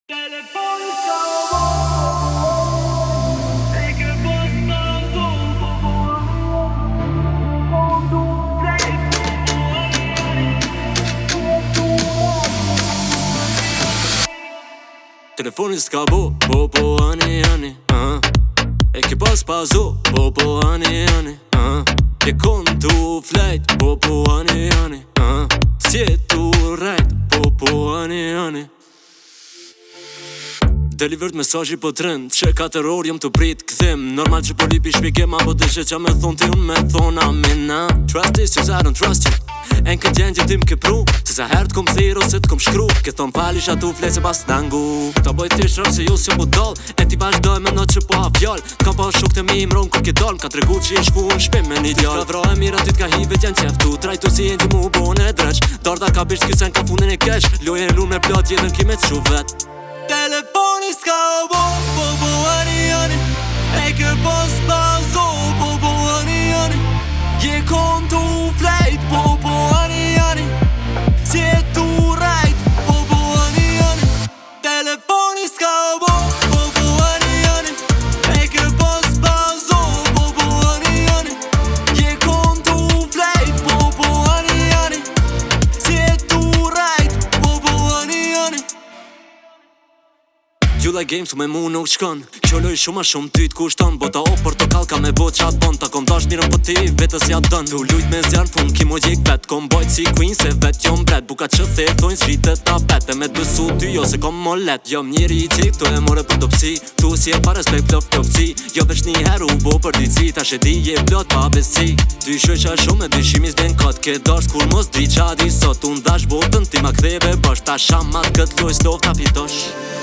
Telefoni s'ka e ke pas nazo kondu plejt Telefoni s'ka bo, ani, e ke pas pazo, ani, e kontu flejt, ani, si e tu rejt, ani Delivert mesazhi po trend që 4 orë jom të prit këthim Normal që po lipi shpjegim apo deshe qa me thon ti unë me thon amina Trust is I don't trust you En këtë gjendje tim ke pru Se sa herë t'kom thirë ose t'kom shkru Ke thon fali shatu flej se pas tangu Ta boj t'i shraf se jo si mu dal E ti vazhdoj me not që po ha fjall T'kam pa shok të mi imron kur ke dal M'ka tregu që i shku në shpim me një djall Ka vra e mira ty t'ka hivet janë qeftu Trajtu si jenë që mu bone dreq Darda ka bisht kysen ka fundin e kesh Loje e lume plot jetën ki me t'shu vet Telefoni s'ka ani E ke pas pazo ani Je kontu flejt ani Si e tu rejt ani Telefoni s'ka ani E ke pas pazo ani Je kontu flejt ani Si e tu rejt ani Gjula games me mu nuk shkon Qoloj shumë a shumë ty t'kushton Bota o portokal ka me bot qatë bon Ta kom dash mirën po ti vetës ja dën Tu lujt me zjarën fund ki mo gjik vet Kom bojt si queen se vet jom bret Buka që thejt thojnë s'rritet tapet E me t'besu ty jo se kom mo let Jom njeri i qik tu e more për dopsi Tu si e pa respekt plof plofci Jo veç një heru bo për dici Ta shedi je plot pa besi Dy shëqa shumë e dyshimis vjen kot Ke dash kur mos di qa di sot Unë dash botën ti ma ktheve bash Ta shamat kët loj slov ta fitosh